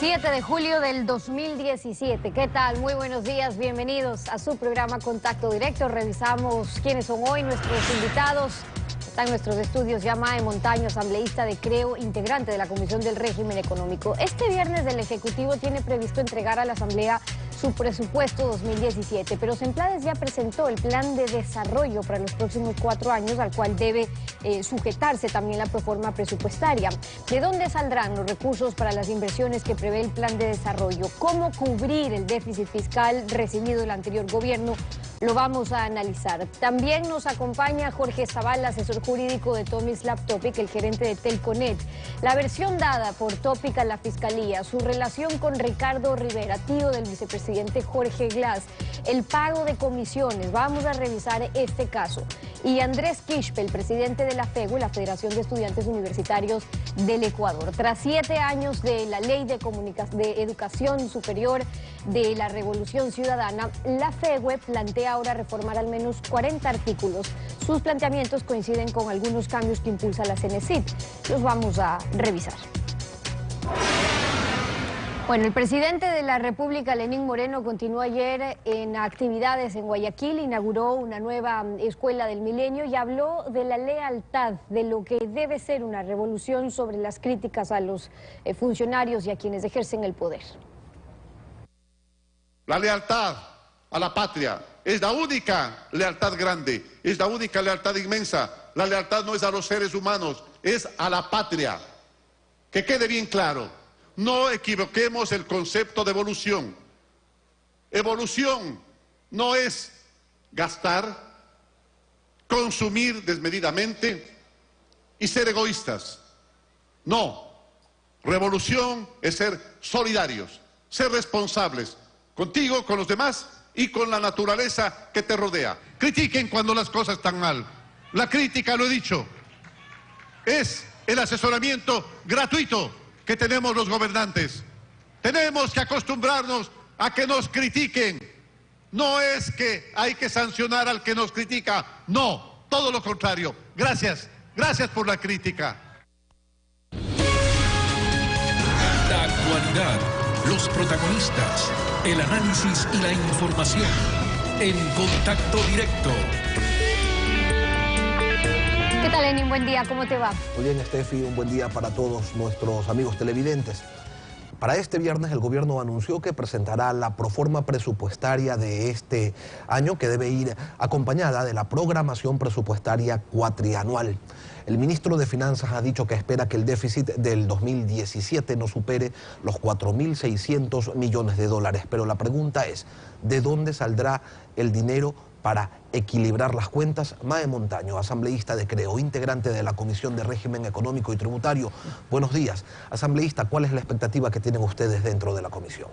7 de julio del 2017. ¿Qué tal? Muy buenos días, bienvenidos a su programa Contacto Directo. Revisamos quiénes son hoy nuestros invitados. Está en nuestros estudios ya Mae Montaño, asambleísta de Creo, integrante de la Comisión del Régimen Económico. Este viernes el Ejecutivo tiene previsto entregar a la Asamblea su presupuesto 2017, pero Semplades ya presentó el plan de desarrollo para los próximos 4 años, al cual debe sujetarse también la proforma presupuestaria. ¿De dónde saldrán los recursos para las inversiones que prevé el plan de desarrollo? ¿Cómo cubrir el déficit fiscal recibido del anterior gobierno? Lo vamos a analizar. También nos acompaña Jorge Zavala, asesor jurídico de Tomislab Topic, el gerente de Telconet. La versión dada por Topic a la Fiscalía, su relación con Ricardo Rivera, tío del vicepresidente Jorge Glass, el pago de comisiones. Vamos a revisar este caso. Y Andrés Quispe, el presidente de la FEGU, la Federación de Estudiantes Universitarios del Ecuador. Tras 7 años de la Ley de Educación Superior de la Revolución Ciudadana, la FEGU plantea ahora reformar al menos 40 artículos. Sus planteamientos coinciden con algunos cambios que impulsa la CENESID. Los vamos a revisar. Bueno, el presidente de la República, Lenín Moreno, continuó ayer en actividades en Guayaquil, inauguró una nueva escuela del milenio y habló de la lealtad, de lo que debe ser una revolución sobre las críticas a los funcionarios y a quienes ejercen el poder. La lealtad a la patria es la única lealtad grande, es la única lealtad inmensa. La lealtad no es a los seres humanos, es a la patria. Que quede bien claro. No equivoquemos el concepto de evolución. Evolución no es gastar, consumir desmedidamente y ser egoístas. No. Revolución es ser solidarios, ser responsables contigo, con los demás y con la naturaleza que te rodea. Critiquen cuando las cosas están mal. La crítica, lo he dicho, es el asesoramiento gratuito que tenemos los gobernantes. Tenemos que acostumbrarnos a que nos critiquen. No es que hay que sancionar al que nos critica, no, todo lo contrario. Gracias, gracias por la crítica. La actualidad, los protagonistas, el análisis y la información en Contacto Directo. ¿Qué tal, Lenín? Buen día, ¿cómo te va? Muy bien, Estefi, un buen día para todos nuestros amigos televidentes. Para este viernes el gobierno anunció que presentará la proforma presupuestaria de este año, que debe ir acompañada de la programación presupuestaria cuatrianual. El ministro de Finanzas ha dicho que espera que el déficit del 2017 no supere los 4.600 millones de dólares. Pero la pregunta es, ¿de dónde saldrá el dinero para equilibrar las cuentas? Mae Montaño, asambleísta de Creo, integrante de la Comisión de Régimen Económico y Tributario. Buenos días. Asambleísta, ¿cuál es la expectativa que tienen ustedes dentro de la comisión?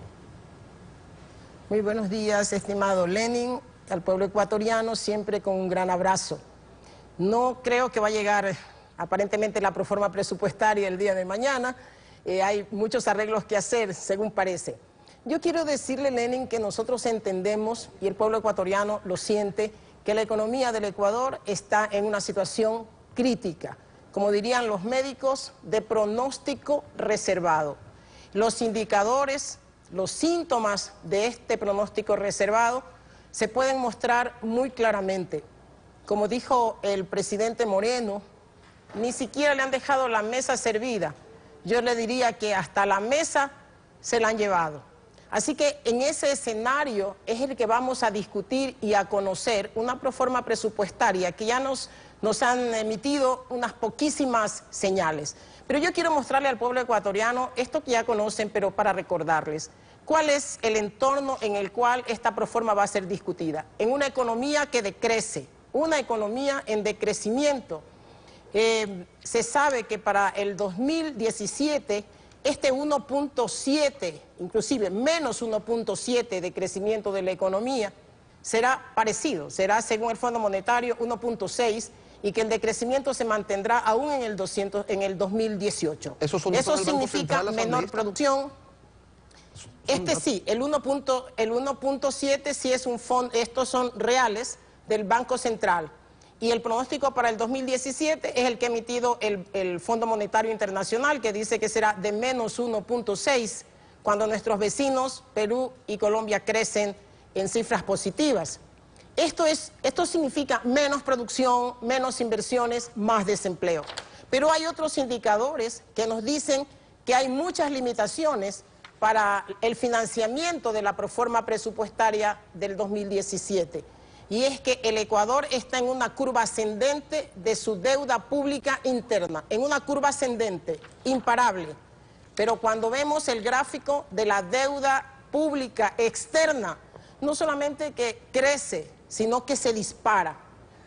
Muy buenos días, estimado Lenín, al pueblo ecuatoriano, siempre con un gran abrazo. No creo que va a llegar aparentemente la proforma presupuestaria el día de mañana. Hay muchos arreglos que hacer, según parece. Yo quiero decirle, Lenín, que nosotros entendemos, y el pueblo ecuatoriano lo siente, que la economía del Ecuador está en una situación crítica, como dirían los médicos, de pronóstico reservado. Los indicadores, los síntomas de este pronóstico reservado se pueden mostrar muy claramente. Como dijo el presidente Moreno, ni siquiera le han dejado la mesa servida. Yo le diría que hasta la mesa se la han llevado. Así que en ese escenario es el que vamos a discutir y a conocer una proforma presupuestaria que ya nos han emitido unas poquísimas señales. Pero yo quiero mostrarle al pueblo ecuatoriano esto que ya conocen, pero para recordarles cuál es el entorno en el cual esta proforma va a ser discutida. En una economía que decrece, una economía en decrecimiento. Se sabe que para el 2017 este 1.7, inclusive menos 1.7 de crecimiento de la economía, será parecido, será según el Fondo Monetario 1.6 y que el decrecimiento se mantendrá aún en el 2018. Eso significa menor producción. Sí, el 1.7 sí es un fondo, estos son reales del Banco Central. Y el pronóstico para el 2017 es el que ha emitido el Fondo Monetario Internacional, que dice que será de menos 1.6 cuando nuestros vecinos, Perú y Colombia, crecen en cifras positivas. Esto significa menos producción, menos inversiones, más desempleo. Pero hay otros indicadores que nos dicen que hay muchas limitaciones para el financiamiento de la proforma presupuestaria del 2017. Y es que el Ecuador está en una curva ascendente de su deuda pública interna, en una curva ascendente, imparable. Pero cuando vemos el gráfico de la deuda pública externa, no solamente que crece, sino que se dispara.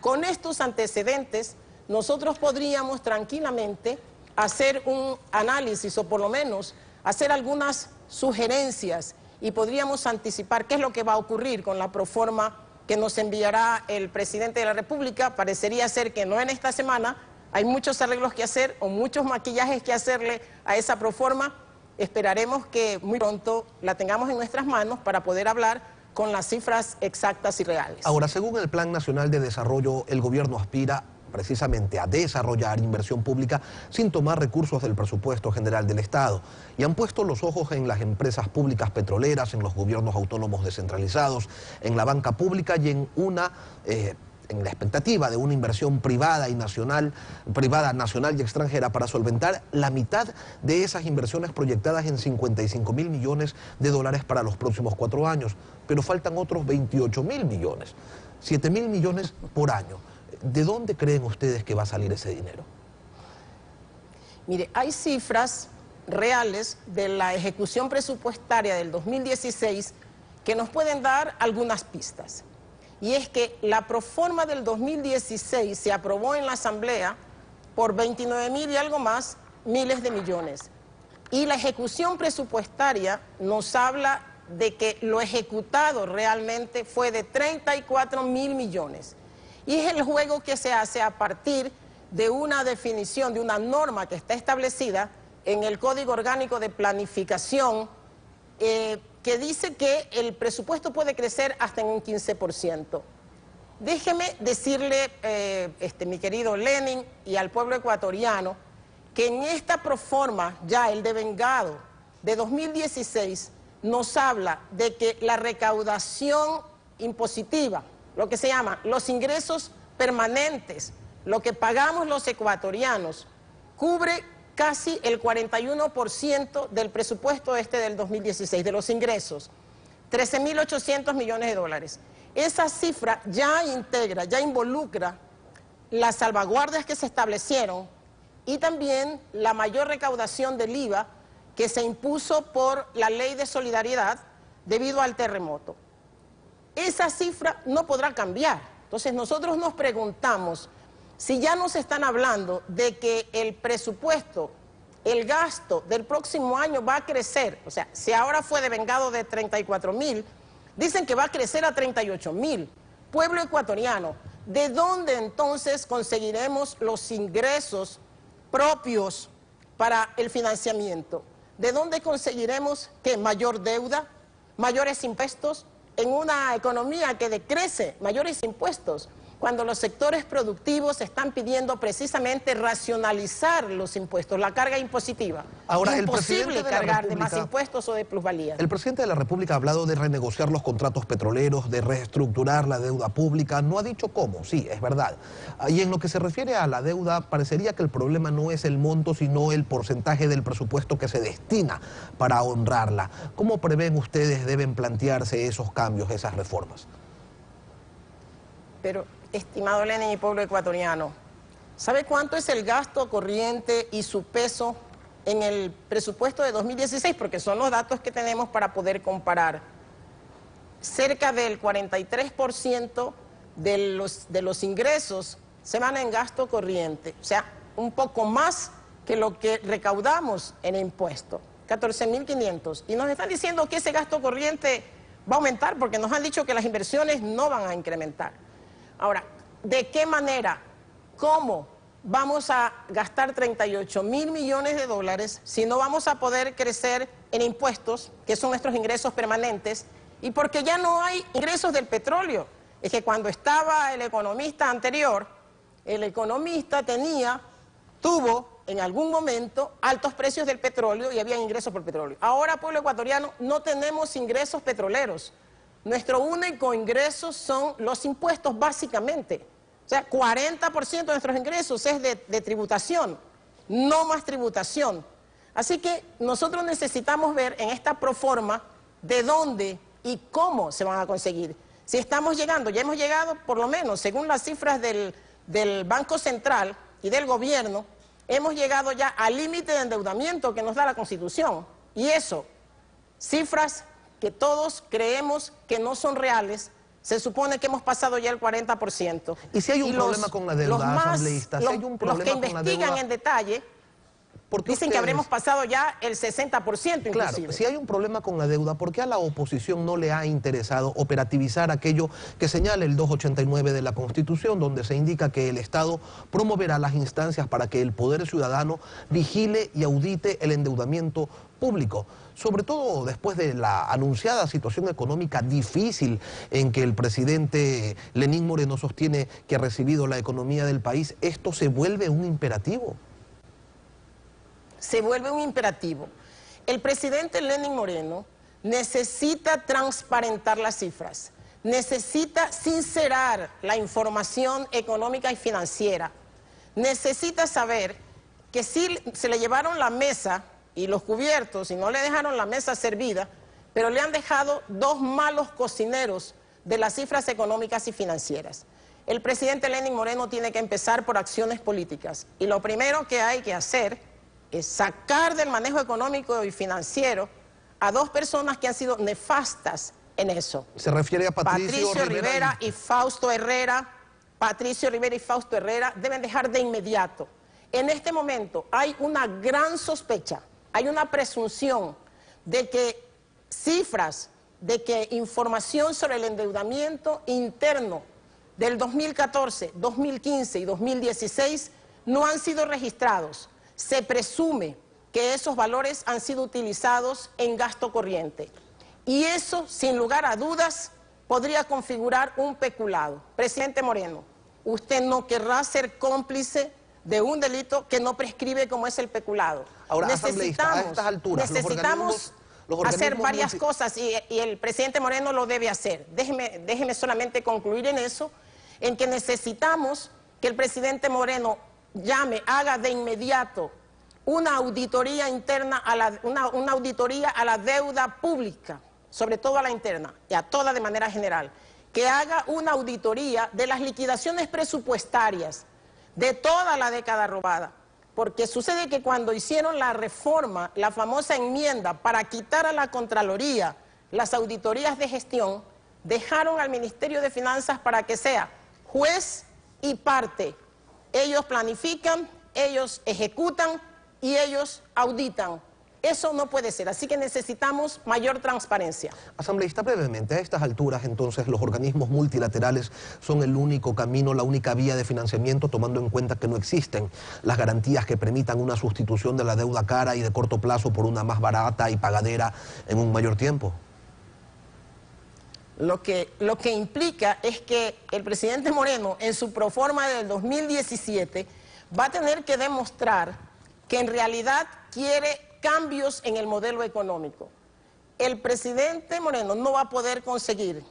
Con estos antecedentes, nosotros podríamos tranquilamente hacer un análisis o por lo menos hacer algunas sugerencias y podríamos anticipar qué es lo que va a ocurrir con la proforma que nos enviará el presidente de la República. Parecería ser que no en esta semana, hay muchos arreglos que hacer o muchos maquillajes que hacerle a esa proforma. Esperaremos que muy pronto la tengamos en nuestras manos para poder hablar con las cifras exactas y reales. Ahora, según el Plan Nacional de Desarrollo, el gobierno aspira precisamente a desarrollar inversión pública sin tomar recursos del presupuesto general del Estado. Y han puesto los ojos en las empresas públicas petroleras, en los gobiernos autónomos descentralizados, en la banca pública y en la expectativa de una inversión privada nacional y extranjera para solventar la mitad de esas inversiones proyectadas en 55.000 millones de dólares para los próximos 4 años. Pero faltan otros 28.000 millones, 7.000 millones por año. ¿De dónde creen ustedes que va a salir ese dinero? Mire, hay cifras reales de la ejecución presupuestaria del 2016 que nos pueden dar algunas pistas. Y es que la proforma del 2016 se aprobó en la Asamblea por 29.000 y algo más miles de millones. Y la ejecución presupuestaria nos habla de que lo ejecutado realmente fue de 34.000 millones. Y es el juego que se hace a partir de una definición, de una norma que está establecida en el Código Orgánico de Planificación, que dice que el presupuesto puede crecer hasta en un 15%. Déjeme decirle, mi querido Lenin, y al pueblo ecuatoriano, que en esta proforma, ya el devengado de 2016, nos habla de que la recaudación impositiva, lo que se llama los ingresos permanentes, lo que pagamos los ecuatorianos, cubre casi el 41% del presupuesto del 2016, de los ingresos, 13.800 millones de dólares. Esa cifra ya integra, ya involucra las salvaguardias que se establecieron y también la mayor recaudación del IVA que se impuso por la Ley de Solidaridad debido al terremoto. Esa cifra no podrá cambiar. Entonces nosotros nos preguntamos, si ya nos están hablando de que el presupuesto, el gasto del próximo año va a crecer, o sea, si ahora fue devengado de 34.000, dicen que va a crecer a 38.000. Pueblo ecuatoriano, ¿de dónde entonces conseguiremos los ingresos propios para el financiamiento? ¿De dónde conseguiremos qué? ¿Mayor deuda? ¿Mayores impuestos? En una economía que decrece, mayores impuestos, cuando los sectores productivos están pidiendo precisamente racionalizar los impuestos, la carga impositiva. Ahora, imposible cargar de más impuestos o de plusvalías. El presidente de la República ha hablado de renegociar los contratos petroleros, de reestructurar la deuda pública, no ha dicho cómo, sí, es verdad. Y en lo que se refiere a la deuda, parecería que el problema no es el monto, sino el porcentaje del presupuesto que se destina para honrarla. ¿Cómo prevén ustedes deben plantearse esos cambios, esas reformas? Pero, estimado Lenin y pueblo ecuatoriano, ¿sabe cuánto es el gasto corriente y su peso en el presupuesto de 2016? Porque son los datos que tenemos para poder comparar. Cerca del 43% de los ingresos se van en gasto corriente, o sea, un poco más que lo que recaudamos en impuesto, 14.500. Y nos están diciendo que ese gasto corriente va a aumentar porque nos han dicho que las inversiones no van a incrementar. Ahora, ¿de qué manera? ¿Cómo vamos a gastar 38.000 millones de dólares si no vamos a poder crecer en impuestos, que son nuestros ingresos permanentes, y porque ya no hay ingresos del petróleo? Es que cuando estaba el economista anterior, el economista tuvo en algún momento altos precios del petróleo y había ingresos por petróleo. Ahora, pueblo ecuatoriano, no tenemos ingresos petroleros. Nuestro único ingreso son los impuestos, básicamente. O sea, 40% de nuestros ingresos es de tributación, no más tributación. Así que nosotros necesitamos ver en esta proforma de dónde y cómo se van a conseguir. Si estamos llegando, ya hemos llegado, por lo menos, según las cifras del Banco Central y del gobierno, hemos llegado ya al límite de endeudamiento que nos da la Constitución. Y eso, cifras que todos creemos que no son reales, se supone que hemos pasado ya el 40%. ¿Y si hay un problema con la deuda, asambleísta? Si hay un problema los que investigan en detalle dicen que habremos pasado ya el 60% inclusive. Claro, si hay un problema con la deuda, ¿por qué a la oposición no le ha interesado operativizar aquello que señala el 289 de la Constitución, donde se indica que el Estado promoverá las instancias para que el Poder Ciudadano vigile y audite el endeudamiento público? Sobre todo después de la anunciada situación económica difícil en que el presidente Lenín Moreno sostiene que ha recibido la economía del país, ¿esto se vuelve un imperativo? Se vuelve un imperativo. El presidente Lenín Moreno necesita transparentar las cifras, necesita sincerar la información económica y financiera, necesita saber que si se le llevaron la mesa y los cubiertos y no le dejaron la mesa servida, pero le han dejado dos malos cocineros de las cifras económicas y financieras. El presidente Lenín Moreno tiene que empezar por acciones políticas y lo primero que hay que hacer es sacar del manejo económico y financiero a dos personas que han sido nefastas en eso. Se refiere a Patricio Rivera y Fausto Herrera. Patricio Rivera y Fausto Herrera deben dejar de inmediato. En este momento hay una gran sospecha, hay una presunción de que cifras, de que información sobre el endeudamiento interno del 2014, 2015 y 2016 no han sido registrados. Se presume que esos valores han sido utilizados en gasto corriente. Y eso, sin lugar a dudas, podría configurar un peculado. Presidente Moreno, usted no querrá ser cómplice de un delito que no prescribe como es el peculado. Ahora, asambleísta, a estas alturas, necesitamos hacer varias cosas y el presidente Moreno lo debe hacer. Déjeme solamente concluir en eso, en que necesitamos que el presidente Moreno haga de inmediato una auditoría interna, una auditoría a la deuda pública, sobre todo a la interna y a toda de manera general, que haga una auditoría de las liquidaciones presupuestarias de toda la década robada, porque sucede que cuando hicieron la reforma, la famosa enmienda para quitar a la Contraloría las auditorías de gestión, dejaron al Ministerio de Finanzas para que sea juez y parte. Ellos planifican, ellos ejecutan y ellos auditan. Eso no puede ser, así que necesitamos mayor transparencia. Asambleísta, brevemente, a estas alturas, entonces, los organismos multilaterales son el único camino, la única vía de financiamiento, tomando en cuenta que no existen las garantías que permitan una sustitución de la deuda cara y de corto plazo por una más barata y pagadera en un mayor tiempo. Lo que implica es que el presidente Moreno, en su proforma del 2017, va a tener que demostrar que en realidad quiere cambios en el modelo económico. El presidente Moreno no va a poder conseguir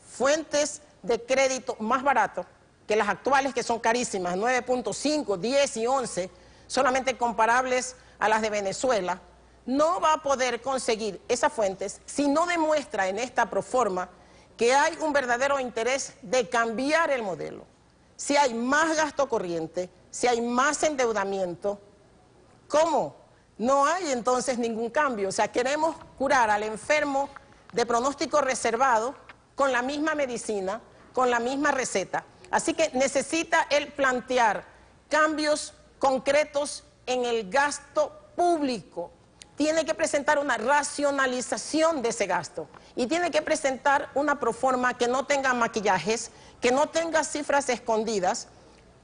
fuentes de crédito más baratas que las actuales, que son carísimas, 9.5, 10 y 11, solamente comparables a las de Venezuela. No va a poder conseguir esas fuentes si no demuestra en esta proforma que hay un verdadero interés de cambiar el modelo. Si hay más gasto corriente, si hay más endeudamiento, ¿cómo? No hay entonces ningún cambio. O sea, queremos curar al enfermo de pronóstico reservado con la misma medicina, con la misma receta. Así que necesita él plantear cambios concretos en el gasto público. Tiene que presentar una racionalización de ese gasto y tiene que presentar una proforma que no tenga maquillajes, que no tenga cifras escondidas,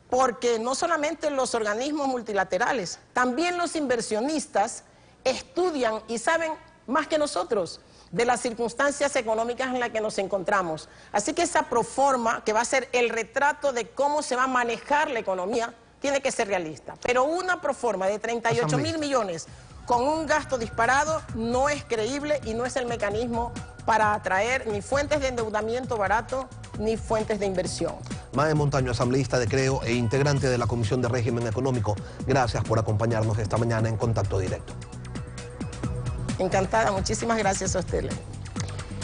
porque no solamente los organismos multilaterales, también los inversionistas estudian y saben más que nosotros de las circunstancias económicas en las que nos encontramos. Así que esa proforma, que va a ser el retrato de cómo se va a manejar la economía, tiene que ser realista. Pero una proforma de 38.000 millones con un gasto disparado no es creíble y no es el mecanismo para atraer ni fuentes de endeudamiento barato ni fuentes de inversión. Mae Montaño, asambleísta de Creo e integrante de la Comisión de Régimen Económico, gracias por acompañarnos esta mañana en Contacto Directo. Encantada, muchísimas gracias a usted.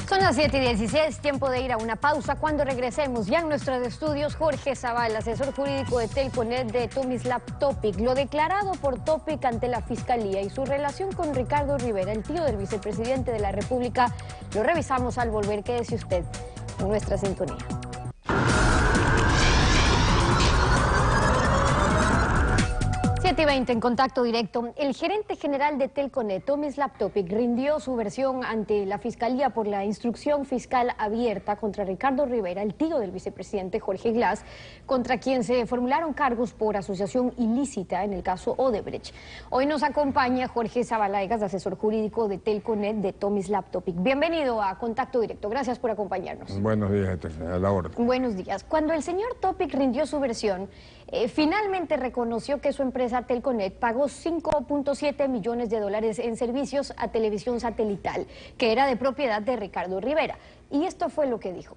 Son las 7:16, tiempo de ir a una pausa. Cuando regresemos, ya en nuestros estudios, Jorge Zavala, asesor jurídico de Telconet de Tomislav Topic. Lo declarado por Topic ante la Fiscalía y su relación con Ricardo Rivera, el tío del vicepresidente de la República, lo revisamos al volver. Quédese usted en nuestra sintonía. 7:20 en Contacto Directo. El gerente general de Telconet, Tomislav Topic, rindió su versión ante la Fiscalía por la instrucción fiscal abierta contra Ricardo Rivera, el tío del vicepresidente Jorge Glass, contra quien se formularon cargos por asociación ilícita en el caso Odebrecht. Hoy nos acompaña Jorge Zavala, asesor jurídico de Telconet de Tomislav Topic. Bienvenido a Contacto Directo. Gracias por acompañarnos. Buenos días, a la orden. Buenos días. Cuando el señor Topic rindió su versión, finalmente reconoció que su empresa Telconet pagó 5.7 millones de dólares en servicios a televisión satelital, que era de propiedad de Ricardo Rivera. Y esto fue lo que dijo.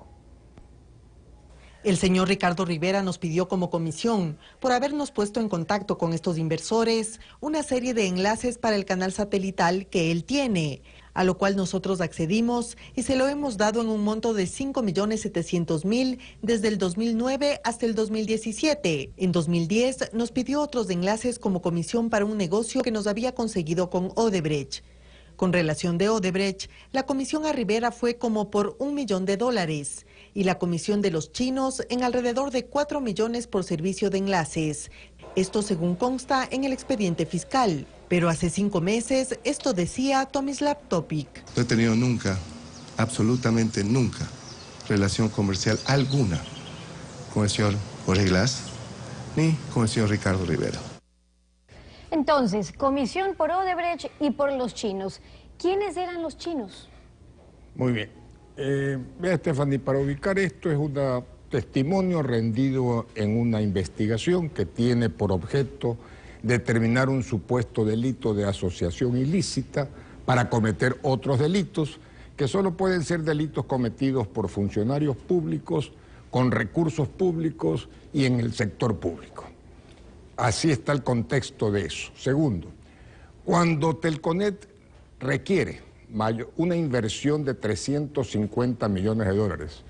El señor Ricardo Rivera nos pidió como comisión, por habernos puesto en contacto con estos inversores, una serie de enlaces para el canal satelital que él tiene, a lo cual nosotros accedimos y se lo hemos dado en un monto de 5.700.000 desde el 2009 hasta el 2017. En 2010 nos pidió otros enlaces como comisión para un negocio que nos había conseguido con Odebrecht. Con relación de Odebrecht, la comisión a Rivera fue como por $1 millón y la comisión de los chinos en alrededor de 4 millones por servicio de enlaces. Esto según consta en el expediente fiscal. Pero hace 5 meses esto decía Tomislav Topic. No he tenido nunca, absolutamente nunca, relación comercial alguna con el señor Jorge Glass ni con el señor Ricardo Rivera. Entonces, comisión por Odebrecht y por los chinos. ¿Quiénes eran los chinos? Muy bien. Vea, Stephanie, para ubicar esto es un testimonio rendido en una investigación que tiene por objeto determinar un supuesto delito de asociación ilícita para cometer otros delitos que solo pueden ser delitos cometidos por funcionarios públicos, con recursos públicos y en el sector público. Así está el contexto de eso. Segundo, cuando Telconet requiere una inversión de 350 millones de dólares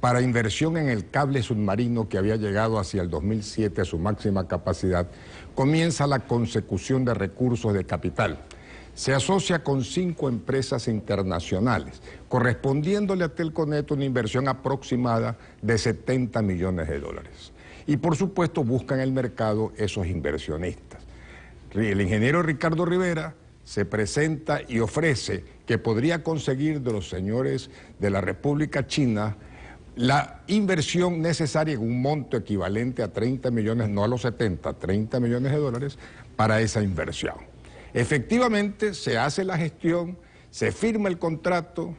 para inversión en el cable submarino que había llegado hacia el 2007 a su máxima capacidad, comienza la consecución de recursos de capital. Se asocia con 5 empresas internacionales, correspondiéndole a Telconet una inversión aproximada de 70 millones de dólares. Y por supuesto buscan en el mercado esos inversionistas. El ingeniero Ricardo Rivera se presenta y ofrece que podría conseguir de los señores de la República China la inversión necesaria en un monto equivalente a 30 millones, no a los 70, 30 millones de dólares para esa inversión. Efectivamente, se hace la gestión, se firma el contrato,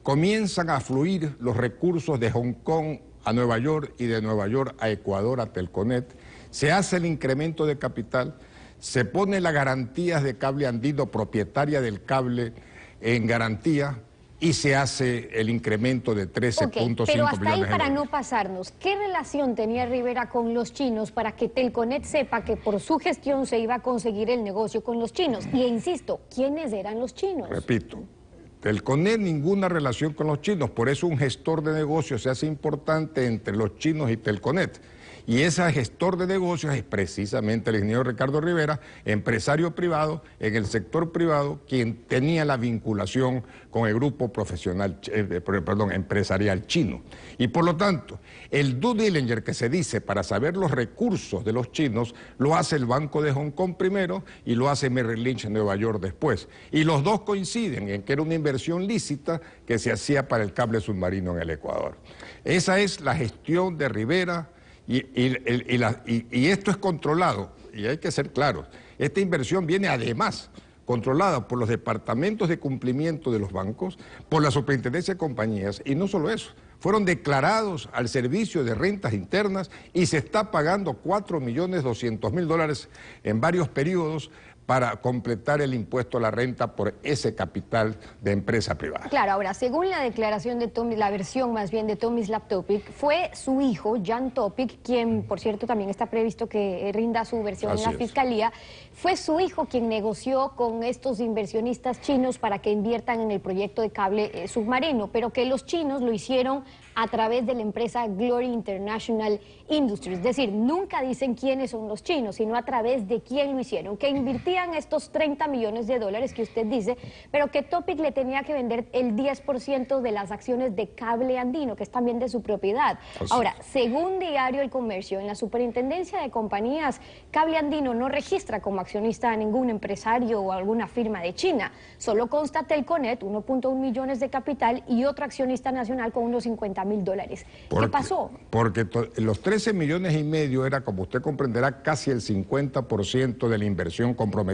comienzan a fluir los recursos de Hong Kong a Nueva York y de Nueva York a Ecuador, a Telconet, se hace el incremento de capital, se pone las garantías de Cable Andino, propietaria del cable, en garantía, y se hace el incremento de 13.5 millones de dólares. Pero hasta ahí, para no pasarnos, ¿qué relación tenía Rivera con los chinos para que Telconet sepa que por su gestión se iba a conseguir el negocio con los chinos? Y insisto, ¿quiénes eran los chinos? Repito, Telconet ninguna relación con los chinos, por eso un gestor de negocios se hace importante entre los chinos y Telconet. Y ese gestor de negocios es precisamente el ingeniero Ricardo Rivera, empresario privado, en el sector privado, quien tenía la vinculación con el grupo profesional, empresarial chino. Y por lo tanto, el due diligence que se dice para saber los recursos de los chinos, lo hace el Banco de Hong Kong primero y lo hace Merrill Lynch en Nueva York después. Y los dos coinciden en que era una inversión lícita que se hacía para el cable submarino en el Ecuador. Esa es la gestión de Rivera. Y esto es controlado, y hay que ser claros, esta inversión viene además controlada por los departamentos de cumplimiento de los bancos, por la superintendencia de compañías, y no solo eso, fueron declarados al Servicio de Rentas Internas y se está pagando $4.200.000 en varios periodos para completar el impuesto a la renta por ese capital de empresa privada. Claro, ahora, según la declaración de la versión más bien de Tomislav Topic, fue su hijo, Jan Topic, quien, por cierto, también está previsto que rinda su versión en la Fiscalía, fue su hijo quien negoció con estos inversionistas chinos para que inviertan en el proyecto de cable submarino, pero que los chinos lo hicieron a través de la empresa Glory International Industries. Es decir, nunca dicen quiénes son los chinos, sino a través de quién lo hicieron, que invirtían estos $30 millones que usted dice, pero que Topic le tenía que vender el 10% de las acciones de Cable Andino, que es también de su propiedad. Ahora, según Diario El Comercio, en la Superintendencia de Compañías, Cable Andino no registra como accionista a ningún empresario o alguna firma de China. Solo consta Telconet, 1.1 millones de capital, y otro accionista nacional con unos $50.000. ¿Qué pasó? Porque los 13 millones y medio era, como usted comprenderá, casi el 50% de la inversión comprometida.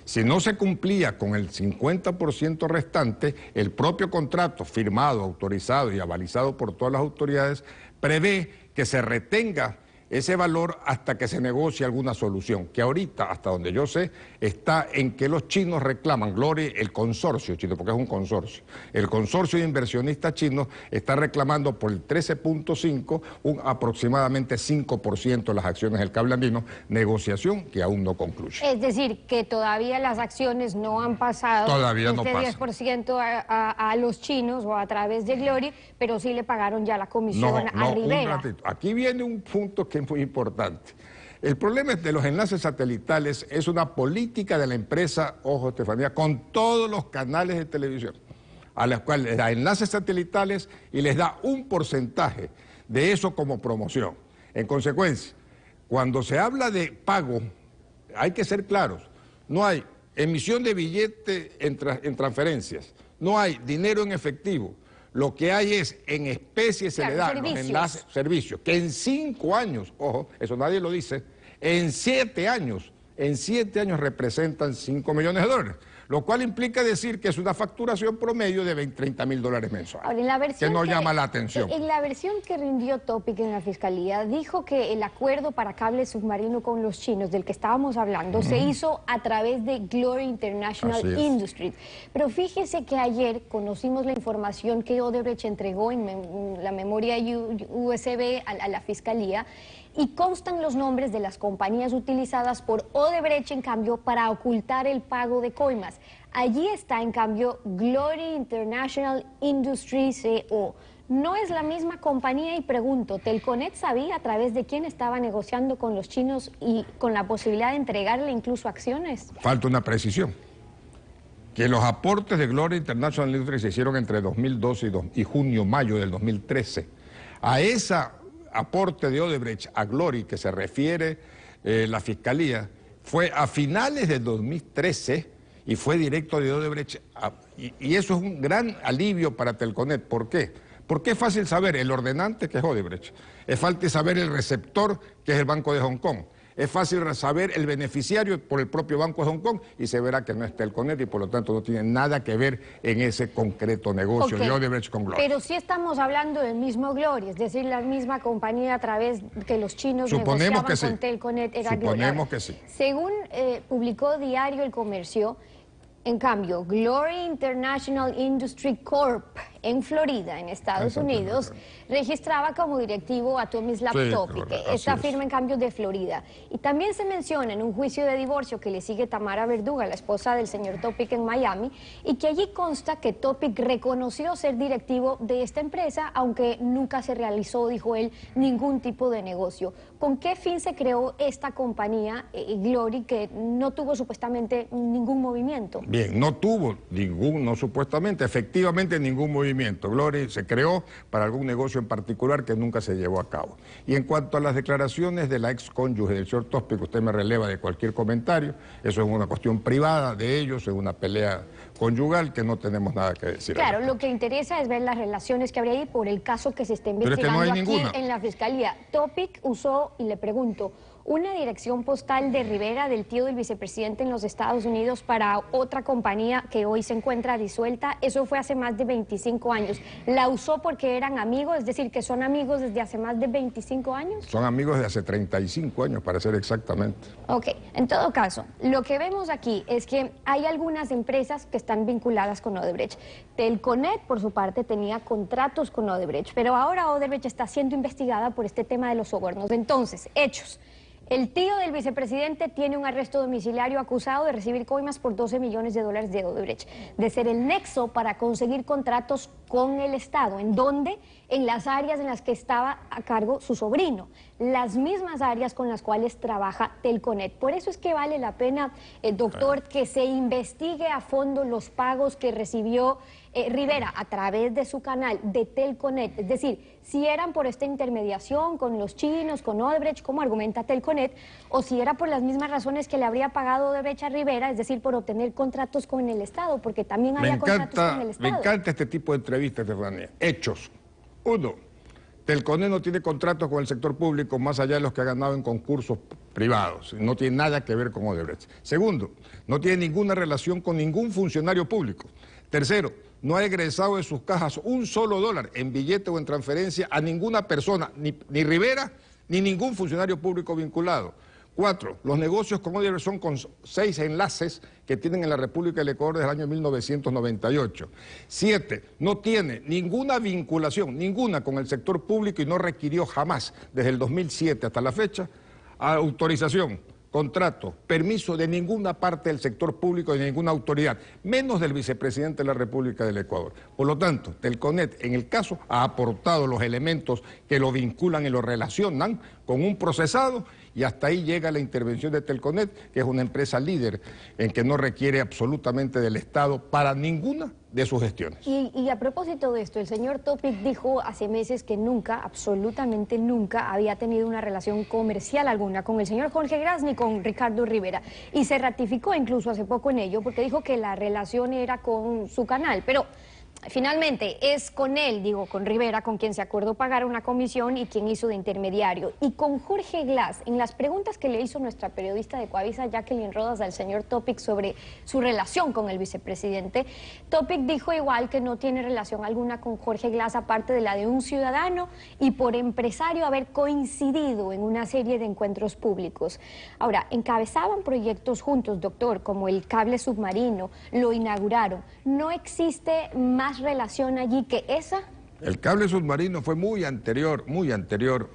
Si no se cumplía con el 50% restante, el propio contrato firmado, autorizado y avalizado por todas las autoridades prevé que se retenga ese valor hasta que se negocie alguna solución, que ahorita, hasta donde yo sé, está en que los chinos reclaman, Glory, el consorcio chino, porque es un consorcio, el consorcio de inversionistas chinos está reclamando por el 13.5, un aproximadamente 5% de las acciones del Cable Andino, negociación que aún no concluye. Es decir, que todavía las acciones no han pasado, todavía no pasa. 10% a los chinos o a través de Glory, pero sí le pagaron ya la comisión a Rivera. Un ratito. Aquí viene un punto que es muy importante. El problema de los enlaces satelitales es una política de la empresa, ojo Estefanía, con todos los canales de televisión, a los cuales les da enlaces satelitales y les da un porcentaje de eso como promoción. En consecuencia, cuando se habla de pago, hay que ser claros, no hay emisión de billete en transferencias, no hay dinero en efectivo. Lo que hay es, en especie se le dan los enlaces, servicios, que en 5 años, ojo, eso nadie lo dice, en 7 años representan $5 millones, lo cual implica decir que es una facturación promedio de $30.000 mensuales, ahora, en la versión que no llama la atención. En la versión que rindió Topic en la Fiscalía, dijo que el acuerdo para cable submarino con los chinos, del que estábamos hablando, se hizo a través de Glory International Industries. Pero fíjese que ayer conocimos la información que Odebrecht entregó en la memoria USB a la Fiscalía, y constan los nombres de las compañías utilizadas por Odebrecht, en cambio, para ocultar el pago de coimas. Allí está, en cambio, Glory International Industries CO. No es la misma compañía y pregunto, ¿Telconet sabía a través de quién estaba negociando con los chinos y con la posibilidad de entregarle incluso acciones? Falta una precisión. Que los aportes de Glory International Industries se hicieron entre 2012 y junio-mayo del 2013. A esa aporte de Odebrecht a Glory, que se refiere la Fiscalía, fue a finales de 2013 y fue directo de Odebrecht. Y eso es un gran alivio para Telconet. ¿Por qué? Porque es fácil saber el ordenante, que es Odebrecht. Es fácil saber el receptor, que es el Banco de Hong Kong. Es fácil saber el beneficiario por el propio Banco de Hong Kong y se verá que no es Telconet y por lo tanto no tiene nada que ver en ese concreto negocio de Odebrecht con Glory. Pero sí estamos hablando del mismo Glory, es decir, la misma compañía a través que los chinos negociaban con Telconet era Glory. Suponemos que sí. Según publicó Diario El Comercio, en cambio, Glory International Industry Corp. En Florida, en Estados Unidos, registraba como directivo a Tomislav Topic, esta firma en cambio de Florida. Y también se menciona en un juicio de divorcio que le sigue Tamara Verduga, la esposa del señor Topic en Miami, y que allí consta que Topic reconoció ser directivo de esta empresa, aunque nunca se realizó, dijo él, ningún tipo de negocio. ¿Con qué fin se creó esta compañía, Glory, que no tuvo supuestamente ningún movimiento? Bien, no tuvo ningún, no supuestamente, efectivamente ningún movimiento. Glory se creó para algún negocio en particular que nunca se llevó a cabo. Y en cuanto a las declaraciones de la ex cónyuge del señor Topic, usted me releva de cualquier comentario, eso es una cuestión privada de ellos, es una pelea conyugal que no tenemos nada que decir. Claro, lo que interesa es ver las relaciones que habría ahí por el caso que se está investigando no hay aquí ninguna. en la Fiscalía. Topic usó, y le pregunto, una dirección postal de Rivera, del tío del vicepresidente en los Estados Unidos, para otra compañía que hoy se encuentra disuelta. Eso fue hace más de 25 años. ¿La usó porque eran amigos? Es decir, que son amigos desde hace más de 25 años. Son amigos de hace 35 años, para ser exactamente. Ok, en todo caso, lo que vemos aquí es que hay algunas empresas que están vinculadas con Odebrecht. Telconet, por su parte, tenía contratos con Odebrecht, pero ahora Odebrecht está siendo investigada por este tema de los sobornos. Entonces, hechos. El tío del vicepresidente tiene un arresto domiciliario acusado de recibir coimas por $12 millones de Odebrecht, de ser el nexo para conseguir contratos con el Estado. ¿En dónde? En las áreas en las que estaba a cargo su sobrino, las mismas áreas con las cuales trabaja Telconet. Por eso es que vale la pena, doctor, que se investigue a fondo los pagos que recibió Rivera a través de su canal de Telconet. Es decir, si eran por esta intermediación con los chinos, con Odebrecht, como argumenta Telconet, o si era por las mismas razones que le habría pagado Odebrecht a Rivera, es decir, por obtener contratos con el Estado, porque también había contratos con el Estado. Me encanta este tipo de entrevistas, Estefanía. Hechos. 1. Telconet no tiene contratos con el sector público más allá de los que ha ganado en concursos privados. No tiene nada que ver con Odebrecht. 2. No tiene ninguna relación con ningún funcionario público. 3. No ha egresado de sus cajas un solo dólar en billete o en transferencia a ninguna persona, ni Rivera, ni ningún funcionario público vinculado. 4. Los negocios con Odebrecht son con 6 enlaces que tienen en la República del Ecuador desde el año 1998. 7. No tiene ninguna vinculación, ninguna con el sector público y no requirió jamás, desde el 2007 hasta la fecha, autorización, contrato, permiso de ninguna parte del sector público, de ninguna autoridad, menos del vicepresidente de la República del Ecuador. Por lo tanto, Telconet, en el caso, ha aportado los elementos que lo vinculan y lo relacionan con un procesado, y hasta ahí llega la intervención de Telconet, que es una empresa líder en que no requiere absolutamente del Estado para ninguna de sus gestiones. Y a propósito de esto, el señor Topic dijo hace meses que nunca, absolutamente nunca, había tenido una relación comercial alguna con el señor Jorge Gras ni con Ricardo Rivera. Y se ratificó incluso hace poco en ello, porque dijo que la relación era con su canal. Pero finalmente es con él, digo, con Rivera, con quien se acordó pagar una comisión y quien hizo de intermediario. Y con Jorge Glas, en las preguntas que le hizo nuestra periodista de Coavisa, Jacqueline Rodas, al señor Topic sobre su relación con el vicepresidente, Topic dijo igual que no tiene relación alguna con Jorge Glas, aparte de la de un ciudadano y por empresario haber coincidido en una serie de encuentros públicos. Ahora, encabezaban proyectos juntos, doctor, como el cable submarino, lo inauguraron. ¿No existe más relación allí que esa? El cable submarino fue muy anterior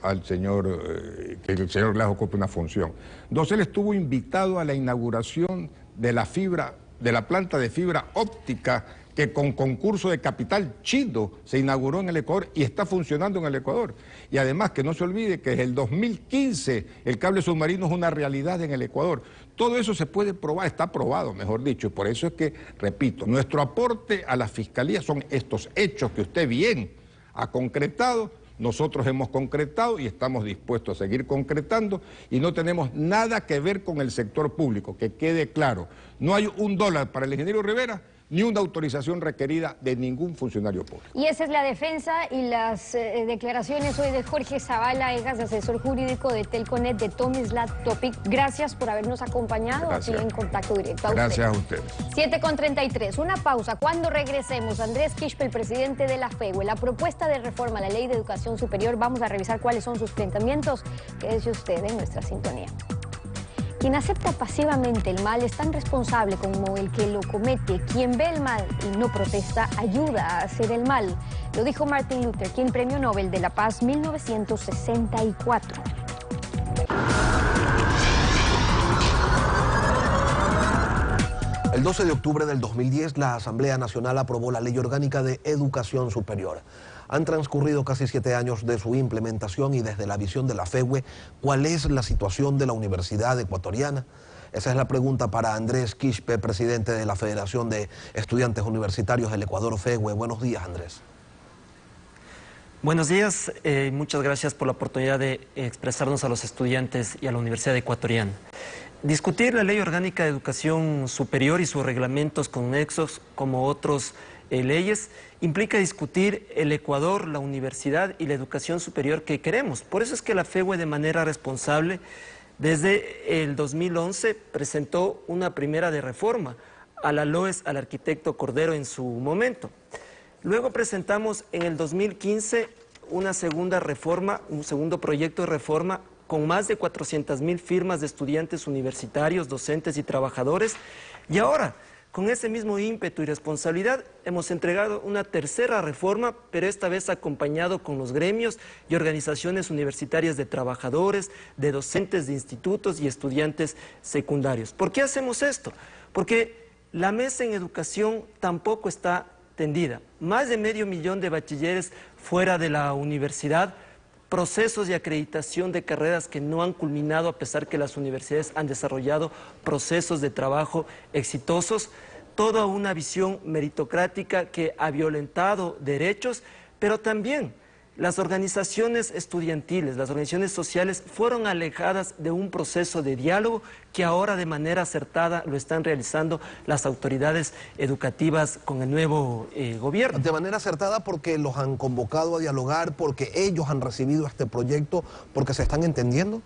al señor, que el señor Glas ocupe una función. Entonces él estuvo invitado a la inauguración de la planta de fibra óptica que con concurso de capital chino se inauguró en el Ecuador y está funcionando en el Ecuador. Y además que no se olvide que desde el 2015 el cable submarino es una realidad en el Ecuador. Todo eso se puede probar, está probado, mejor dicho, y por eso es que, repito, nuestro aporte a la Fiscalía son estos hechos que usted bien ha concretado. Nosotros hemos concretado y estamos dispuestos a seguir concretando y no tenemos nada que ver con el sector público, que quede claro. No hay un dólar para el ingeniero Rivera ni una autorización requerida de ningún funcionario público. Y esa es la defensa y las declaraciones hoy de Jorge Zavala Egas, asesor jurídico de Telconet, de Tomislav Topic. Gracias por habernos acompañado aquí en Contacto Directo. Gracias a ustedes. 7:33, una pausa. Cuando regresemos, Andrés Quispe, el presidente de la FEWE, la propuesta de reforma a la Ley de Educación Superior, vamos a revisar cuáles son sus planteamientos. Quédese usted en nuestra sintonía. Quien acepta pasivamente el mal es tan responsable como el que lo comete. Quien ve el mal y no protesta ayuda a hacer el mal. Lo dijo Martin Luther King, Premio Nobel de la Paz 1964. El 12 de octubre del 2010, la Asamblea Nacional aprobó la Ley Orgánica de Educación Superior. Han transcurrido casi 7 años de su implementación y desde la visión de la FEWE, ¿cuál es la situación de la Universidad Ecuatoriana? Esa es la pregunta para Andrés Quispe, presidente de la Federación de Estudiantes Universitarios del Ecuador, FEWE. Buenos días, Andrés. Buenos días, muchas gracias por la oportunidad de expresarnos a los estudiantes y a la Universidad Ecuatoriana. Discutir la Ley Orgánica de Educación Superior y sus reglamentos conexos como otros leyes implica discutir el Ecuador, la universidad y la educación superior que queremos. Por eso es que la FEUE, de manera responsable, desde el 2011 presentó una primera de reforma a la LOES, al arquitecto Cordero en su momento. Luego presentamos en el 2015 una segunda reforma, un segundo proyecto de reforma con más de 400.000 firmas de estudiantes universitarios, docentes y trabajadores. Y ahora, con ese mismo ímpetu y responsabilidad, hemos entregado una tercera reforma, pero esta vez acompañado con los gremios y organizaciones universitarias de trabajadores, de docentes de institutos y estudiantes secundarios. ¿Por qué hacemos esto? Porque la mesa en educación tampoco está tendida. Más de 500.000 de bachilleres fuera de la universidad, procesos de acreditación de carreras que no han culminado a pesar que las universidades han desarrollado procesos de trabajo exitosos, toda una visión meritocrática que ha violentado derechos, pero también las organizaciones estudiantiles, las organizaciones sociales fueron alejadas de un proceso de diálogo que ahora de manera acertada lo están realizando las autoridades educativas con el nuevo gobierno. De manera acertada porque los han convocado a dialogar, porque ellos han recibido este proyecto, porque se están entendiendo.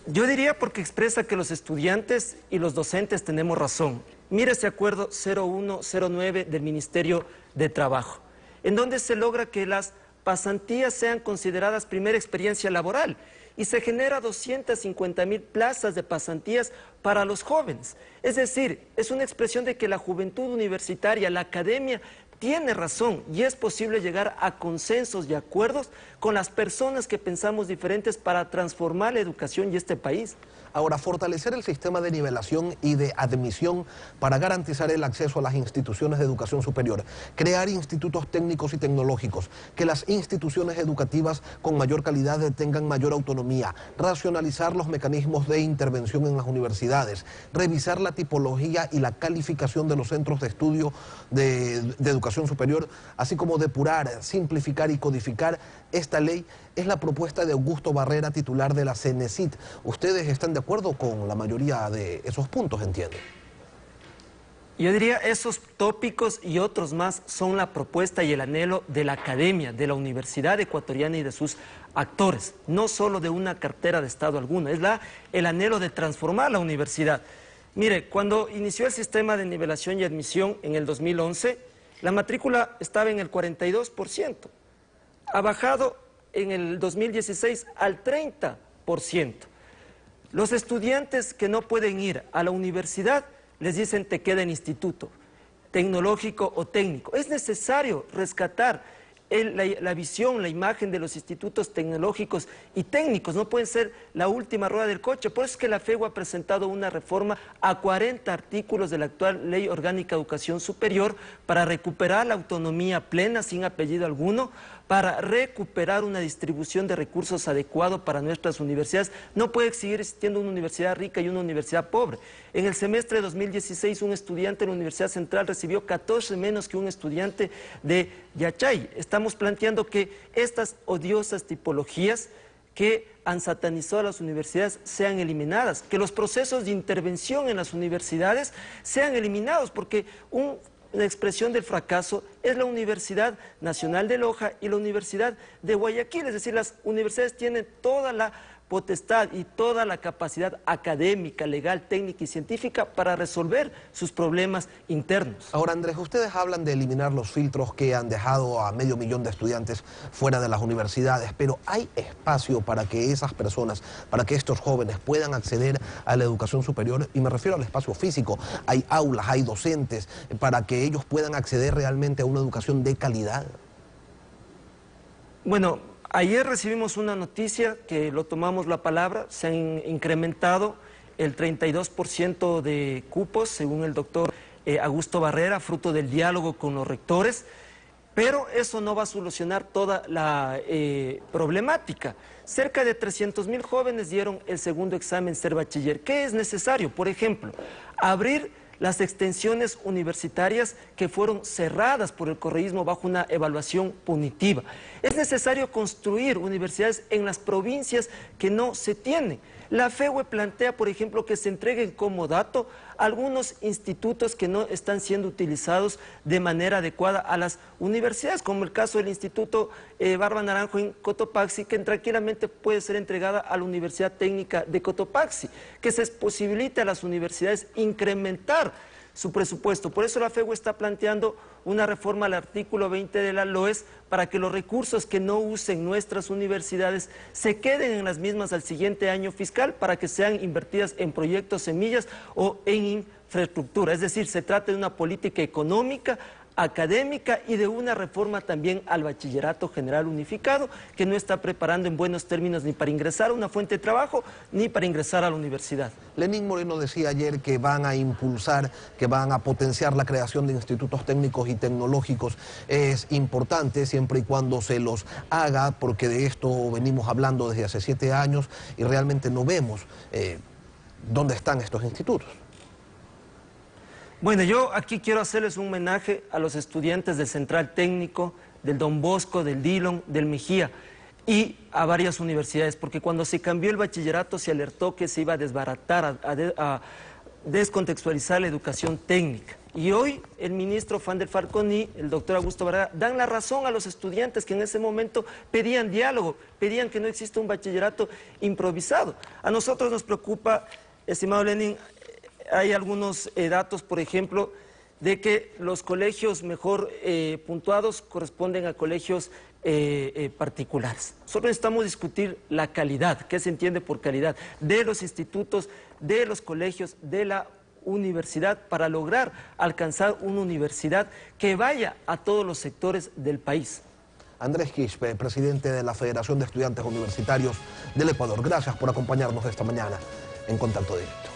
Yo diría porque expresa que los estudiantes y los docentes tenemos razón. Mire ese acuerdo 0109 del Ministerio de Trabajo, en donde se logra que las pasantías sean consideradas primera experiencia laboral y se genera 250.000 plazas de pasantías para los jóvenes. Es decir, es una expresión de que la juventud universitaria, la academia, tiene razón y es posible llegar a consensos y acuerdos con las personas que pensamos diferentes para transformar la educación y este país. Ahora, fortalecer el sistema de nivelación y de admisión para garantizar el acceso a las instituciones de educación superior, crear institutos técnicos y tecnológicos, que las instituciones educativas con mayor calidad tengan mayor autonomía, racionalizar los mecanismos de intervención en las universidades, revisar la tipología y la calificación de los centros de estudio de educación superior, así como depurar, simplificar y codificar esta ley, es la propuesta de Augusto Barrera, titular de la CENESID. ¿Ustedes están de acuerdo con la mayoría de esos puntos, entiendo? Yo diría esos tópicos y otros más son la propuesta y el anhelo de la academia, de la Universidad Ecuatoriana y de sus actores, no solo de una cartera de Estado alguna, es el anhelo de transformar la universidad. Mire, cuando inició el sistema de nivelación y admisión en el 2011, la matrícula estaba en el 42%, ha bajado en el 2016 al 30%. Los estudiantes que no pueden ir a la universidad les dicen te queda en instituto, tecnológico o técnico. Es necesario rescatar la visión, la imagen de los institutos tecnológicos y técnicos. No pueden ser la última rueda del coche. Por eso es que la FEUE ha presentado una reforma a 40 artículos de la actual Ley Orgánica de Educación Superior para recuperar la autonomía plena, sin apellido alguno, para recuperar una distribución de recursos adecuado para nuestras universidades. No puede seguir existiendo una universidad rica y una universidad pobre. En el semestre de 2016, un estudiante de la Universidad Central recibió 14 menos que un estudiante de Yachay. Estamos planteando que estas odiosas tipologías que han satanizado a las universidades sean eliminadas, que los procesos de intervención en las universidades sean eliminados, porque una expresión del fracaso es la Universidad Nacional de Loja y la Universidad de Guayaquil. Es decir, las universidades tienen toda la potestad y toda la capacidad académica, legal, técnica y científica para resolver sus problemas internos. Ahora, Andrés, ustedes hablan de eliminar los filtros que han dejado a 500.000 de estudiantes fuera de las universidades, pero ¿hay espacio para que esas personas, para que estos jóvenes puedan acceder a la educación superior? Y me refiero al espacio físico. ¿Hay aulas, hay docentes para que ellos puedan acceder realmente a una educación de calidad? Bueno, ayer recibimos una noticia que lo tomamos la palabra, se han incrementado el 32% de cupos, según el doctor Augusto Barrera, fruto del diálogo con los rectores, pero eso no va a solucionar toda la problemática. Cerca de 300.000 jóvenes dieron el segundo examen ser bachiller. ¿Qué es necesario? Por ejemplo, abrir las extensiones universitarias que fueron cerradas por el correísmo bajo una evaluación punitiva. Es necesario construir universidades en las provincias que no se tienen. La FEUE plantea, por ejemplo, que se entreguen como dato algunos institutos que no están siendo utilizados de manera adecuada a las universidades, como el caso del Instituto Barba Naranjo en Cotopaxi, que tranquilamente puede ser entregada a la Universidad Técnica de Cotopaxi, que se posibilite a las universidades incrementar su presupuesto. Por eso la FEUE está planteando una reforma al artículo 20 de la LOES para que los recursos que no usen nuestras universidades se queden en las mismas al siguiente año fiscal para que sean invertidas en proyectos semillas o en infraestructura. Es decir, se trata de una política económica, académica y de una reforma también al bachillerato general unificado que no está preparando en buenos términos ni para ingresar a una fuente de trabajo ni para ingresar a la universidad. Lenín Moreno decía ayer que van a impulsar, que van a potenciar la creación de institutos técnicos y tecnológicos. Es importante siempre y cuando se los haga, porque de esto venimos hablando desde hace 7 años y realmente no vemos dónde están estos institutos. Bueno, yo aquí quiero hacerles un homenaje a los estudiantes del Central Técnico, del Don Bosco, del Dillon, del Mejía y a varias universidades, porque cuando se cambió el bachillerato se alertó que se iba a desbaratar, a descontextualizar la educación técnica. Y hoy el ministro Fander Falconi, el doctor Augusto Barrera, dan la razón a los estudiantes que en ese momento pedían diálogo, pedían que no exista un bachillerato improvisado. A nosotros nos preocupa, estimado Lenin, hay algunos datos, por ejemplo, de que los colegios mejor puntuados corresponden a colegios particulares. Nosotros necesitamos discutir la calidad, ¿qué se entiende por calidad? De los institutos, de los colegios, de la universidad, para lograr alcanzar una universidad que vaya a todos los sectores del país. Andrés Quispe, presidente de la Federación de Estudiantes Universitarios del Ecuador, gracias por acompañarnos esta mañana en Contacto Directo.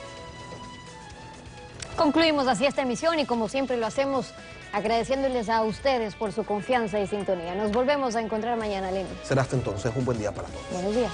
Concluimos así esta emisión y como siempre lo hacemos agradeciéndoles a ustedes por su confianza y sintonía. Nos volvemos a encontrar mañana, Lenin. Será hasta entonces un buen día para todos. Buenos días.